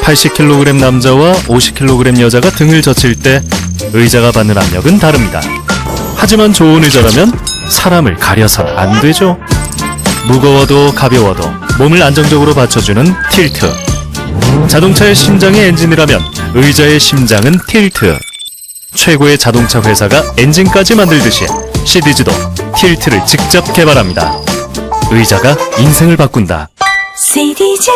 80kg 남자와 50kg 여자가 등을 젖힐 때 의자가 받는 압력은 다릅니다. 하지만 좋은 의자라면 사람을 가려선 안 되죠. 무거워도 가벼워도 몸을 안정적으로 받쳐주는 틸트. 자동차의 심장이 엔진이라면 의자의 심장은 틸트. 최고의 자동차 회사가 엔진까지 만들듯이 시디즈도 틸트를 직접 개발합니다. 의자가 인생을 바꾼다. CDG